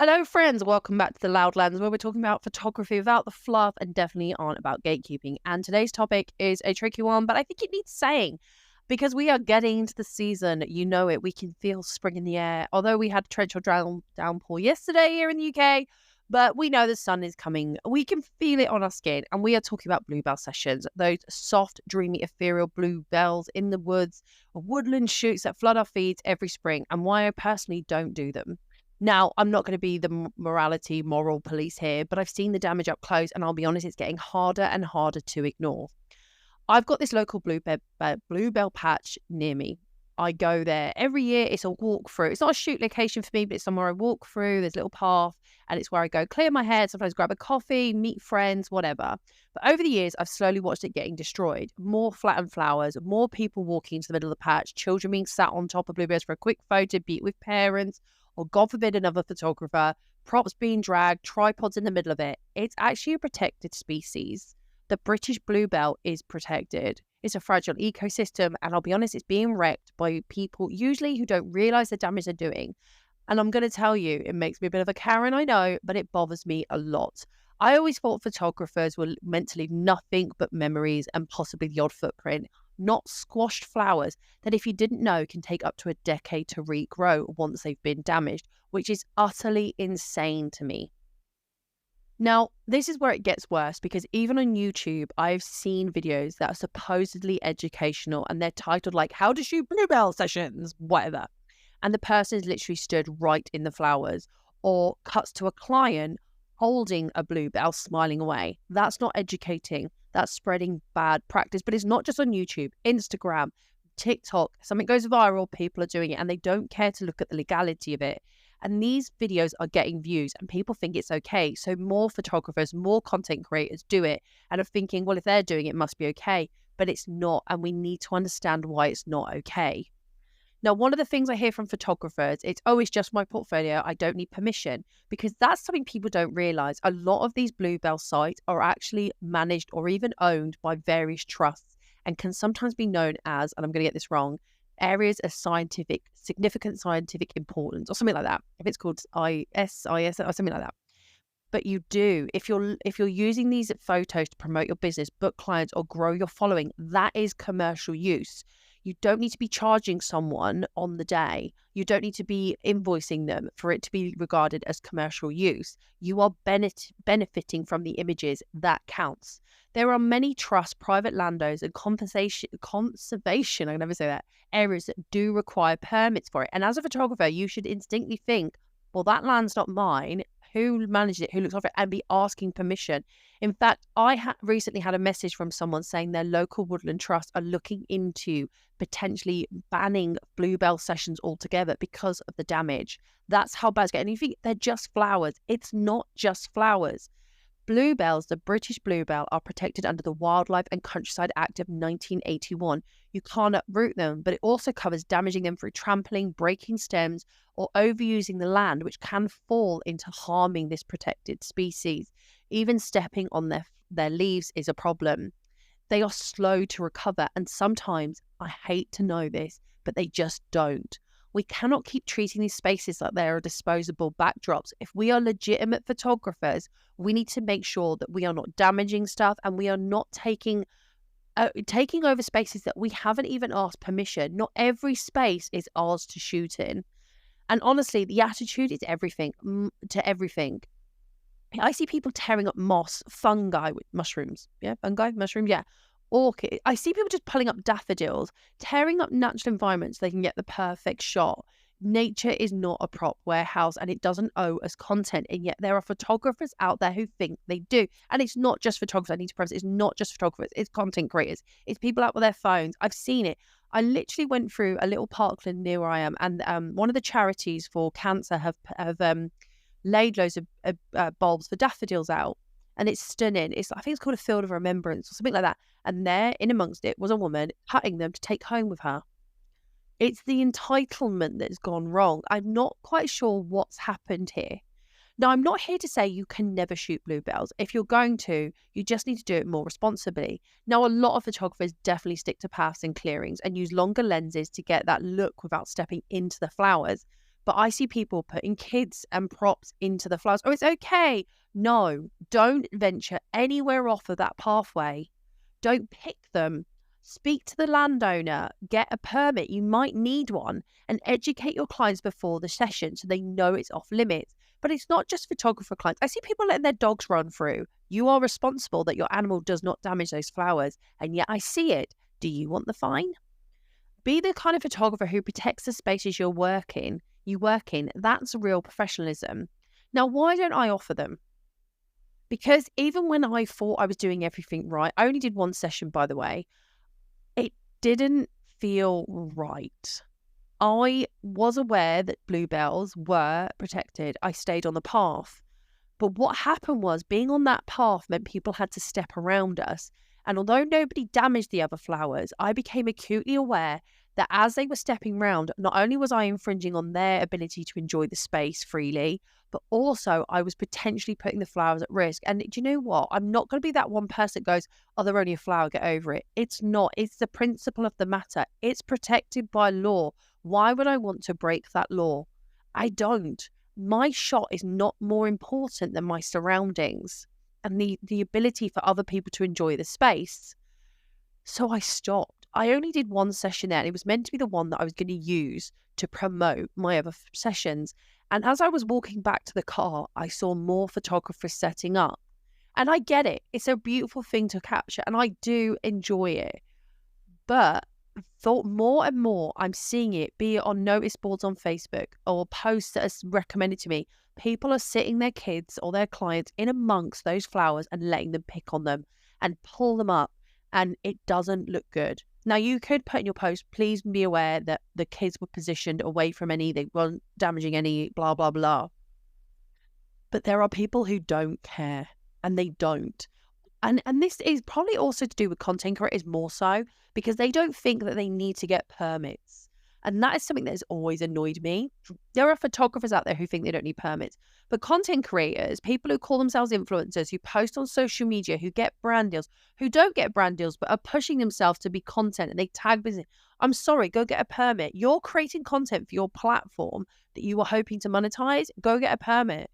Hello, friends. Welcome back to the Loudlands, where we're talking about photography without the fluff and definitely aren't about gatekeeping. And today's topic is a tricky one, but I think it needs saying because we are getting into the season. You know it. We can feel spring in the air. Although we had a torrential downpour yesterday here in the UK, but we know the sun is coming. We can feel it on our skin. And we are talking about bluebell sessions, those soft, dreamy, ethereal bluebells in the woods, woodland shoots that flood our feeds every spring, and why I personally don't do them. Now, I'm not going to be the moral police here, but I've seen the damage up close, and I'll be honest, it's getting harder and harder to ignore. I've got this local bluebell patch near me. I go there every year. It's a walk through. It's not a shoot location for me, but it's somewhere I walk through. There's a little path, and it's where I go clear my head, sometimes grab a coffee, meet friends, whatever. But over the years, I've slowly watched it getting destroyed. More flattened flowers, more people walking into the middle of the patch, children being sat on top of bluebells for a quick photo, be it with parents, or God forbid another photographer, props being dragged, tripods in the middle of it. It's actually a protected species. The British bluebell is protected. It's a fragile ecosystem, and I'll be honest, it's being wrecked by people usually who don't realise the damage they're doing. And I'm going to tell you, it makes me a bit of a Karen, I know, but it bothers me a lot. I always thought photographers were meant to leave nothing but memories and possibly the odd footprint, not squashed flowers that, if you didn't know, can take up to a decade to regrow once they've been damaged, which is utterly insane to me. Now, this is where it gets worse because even on YouTube, I've seen videos that are supposedly educational and they're titled like "How to Shoot Bluebell Sessions," whatever. And the person is literally stood right in the flowers, or cuts to a client holding a bluebell smiling away. That's not educating. That's spreading bad practice. But it's not just on YouTube, Instagram, TikTok. Something goes viral, people are doing it and they don't care to look at the legality of it. And these videos are getting views and people think it's okay. So more photographers, more content creators do it and are thinking, well, if they're doing it, it must be okay. But it's not. And we need to understand why it's not okay. Now, one of the things I hear from photographers, it's just my portfolio. I don't need permission, because that's something people don't realize. A lot of these bluebell sites are actually managed or even owned by various trusts and can sometimes be known as, and I'm going to get this wrong, areas of significant scientific importance or something like that. If it's called IS or something like that. But you do, if you're using these photos to promote your business, book clients, or grow your following, that is commercial use. You don't need to be charging someone on the day. You don't need to be invoicing them for it to be regarded as commercial use. You are benefiting from the images. That counts. There are many trusts, private landowners, and conservation, I can never say that, areas that do require permits for it. And as a photographer, you should instinctively think, well, that land's not mine. Who manages it? Who looks after it? And be asking permission. In fact, I recently had a message from someone saying their local woodland trust are looking into potentially banning bluebell sessions altogether because of the damage. That's how bad it's getting. And you think they're just flowers. It's not just flowers. Bluebells, the British bluebell, are protected under the Wildlife and Countryside Act of 1981. You can't uproot them, but it also covers damaging them through trampling, breaking stems, or overusing the land, which can fall into harming this protected species. Even stepping on their leaves is a problem. They are slow to recover, and sometimes, I hate to know this, but they just don't. We cannot keep treating these spaces like they are disposable backdrops. If we are legitimate photographers, we need to make sure that we are not damaging stuff and we are not taking over spaces that we haven't even asked permission. Not every space is ours to shoot in. And honestly, the attitude is everything to everything. I see people tearing up moss, fungi, mushrooms. Yeah, fungi, mushrooms, yeah. Orchid. I see people just pulling up daffodils, tearing up natural environments so they can get the perfect shot. Nature is not a prop warehouse and it doesn't owe us content. And yet there are photographers out there who think they do. And it's not just photographers. I need to preface, it's not just photographers. It's content creators. It's people out with their phones. I've seen it. I literally went through a little parkland near where I am, and one of the charities for cancer have laid loads of bulbs for daffodils out. And it's stunning. I think it's called a field of remembrance or something like that. And there, in amongst it, was a woman cutting them to take home with her. It's the entitlement that's gone wrong. I'm not quite sure what's happened here. Now, I'm not here to say you can never shoot bluebells. If you're going to, you just need to do it more responsibly. Now, a lot of photographers definitely stick to paths and clearings and use longer lenses to get that look without stepping into the flowers. But I see people putting kids and props into the flowers. Oh, it's okay. No, don't venture anywhere off of that pathway. Don't pick them. Speak to the landowner, get a permit. You might need one, and educate your clients before the session so they know it's off limits. But it's not just photographer clients. I see people letting their dogs run through. You are responsible that your animal does not damage those flowers. And yet I see it. Do you want the fine? Be the kind of photographer who protects the spaces you work in. That's real professionalism. Now, why don't I offer them? Because even when I thought I was doing everything right, I only did one session, by the way, it didn't feel right. I was aware that bluebells were protected. I stayed on the path. But what happened was being on that path meant people had to step around us. And although nobody damaged the other flowers, I became acutely aware that as they were stepping round, not only was I infringing on their ability to enjoy the space freely, but also I was potentially putting the flowers at risk. And do you know what? I'm not going to be that one person that goes, oh, they're only a flower, get over it. It's not. It's the principle of the matter. It's protected by law. Why would I want to break that law? I don't. My shot is not more important than my surroundings and the ability for other people to enjoy the space. So I stopped. I only did one session there, and it was meant to be the one that I was going to use to promote my other sessions. And as I was walking back to the car, I saw more photographers setting up. And I get it. It's a beautiful thing to capture, and I do enjoy it. But thought more and more I'm seeing it, be it on notice boards on Facebook or posts that are recommended to me. People are sitting their kids or their clients in amongst those flowers and letting them pick on them and pull them up, and it doesn't look good. Now, you could put in your post, please be aware that the kids were positioned away from they weren't damaging any, blah, blah, blah. But there are people who don't care, and they don't. And this is probably also to do with content creators more so, because they don't think that they need to get permits. And that is something that has always annoyed me. There are photographers out there who think they don't need permits. But content creators, people who call themselves influencers, who post on social media, who get brand deals, who don't get brand deals, but are pushing themselves to be content and they tag business. I'm sorry, go get a permit. You're creating content for your platform that you are hoping to monetize. Go get a permit.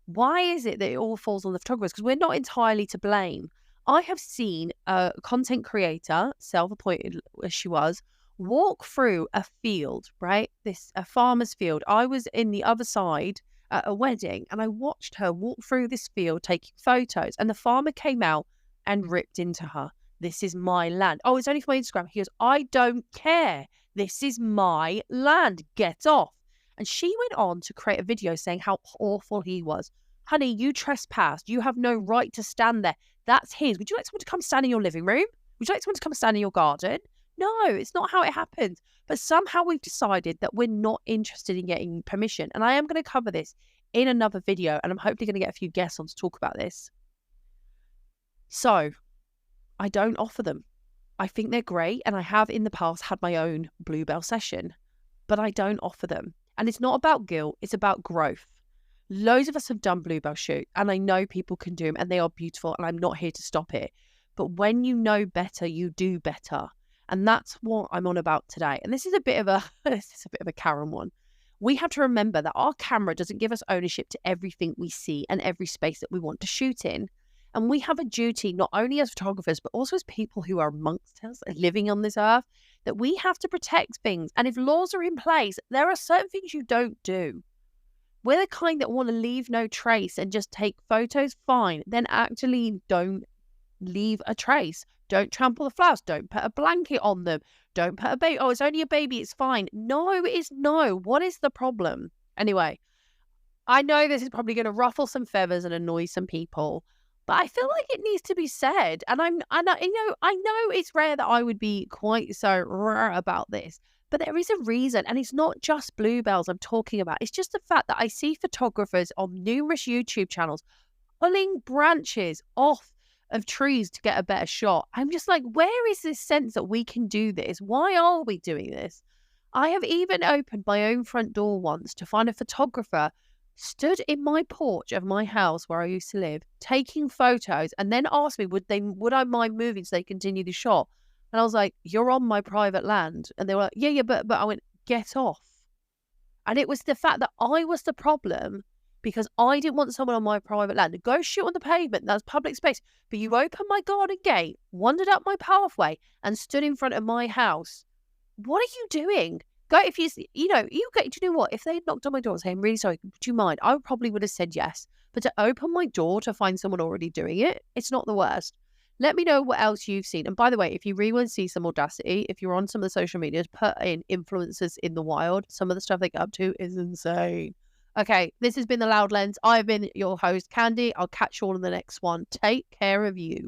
Why is it that it all falls on the photographers? Because we're not entirely to blame. I have seen a content creator, self-appointed as she was, walk through a field, right? A farmer's field. I was in the other side at a wedding, and I watched her walk through this field taking photos, and the farmer came out and ripped into her. This is my land. Oh, it's only for my Instagram. He goes, I don't care. This is my land. Get off. And she went on to create a video saying how awful he was. Honey, you trespassed. You have no right to stand there. That's his. Would you like someone to come stand in your living room? Would you like someone to come stand in your garden? No, it's not how it happens. But somehow we've decided that we're not interested in getting permission. And I am going to cover this in another video, and I'm hopefully going to get a few guests on to talk about this. So I don't offer them. I think they're great, and I have in the past had my own Bluebell session, but I don't offer them. And it's not about guilt, it's about growth. Loads of us have done Bluebell shoot, and I know people can do them, and they are beautiful, and I'm not here to stop it. But when you know better, you do better. And that's what I'm on about today. And this is a bit of a Karen one. We have to remember that our camera doesn't give us ownership to everything we see and every space that we want to shoot in. And we have a duty, not only as photographers, but also as people who are amongst us and living on this earth, that we have to protect things. And if laws are in place, there are certain things you don't do. We're the kind that want to leave no trace and just take photos, fine. Then actually don't leave a trace. Don't trample the flowers. Don't put a blanket on them. Don't put a baby. Oh, it's only a baby. It's fine. No, it is no. What is the problem? Anyway, I know this is probably going to ruffle some feathers and annoy some people, but I feel like it needs to be said. And I know it's rare that I would be quite so rare about this, but there is a reason. And it's not just bluebells I'm talking about. It's just the fact that I see photographers on numerous YouTube channels pulling branches off of trees to get a better shot. I'm just like, where is this sense that we can do this? Why are we doing this? I have even opened my own front door once to find a photographer stood in my porch of my house where I used to live, taking photos, and then asked me would I mind moving so they continue the shot. And I was like, you're on my private land. And they were like, yeah, but I went, get off. And it was the fact that I was the problem because I didn't want someone on my private land. Go shoot on the pavement. That's public space. But you opened my garden gate, wandered up my pathway, and stood in front of my house. What are you doing? Go, if you know, you get, do you know what? If they had knocked on my door and said, I'm really sorry, would you mind? I probably would have said yes. But to open my door to find someone already doing it, it's not the worst. Let me know what else you've seen. And by the way, if you really want to see some audacity, if you're on some of the social medias, put in influencers in the wild. Some of the stuff they get up to is insane. Okay, this has been The Loud Lens. I've been your host, Khandie. I'll catch you all in the next one. Take care of you.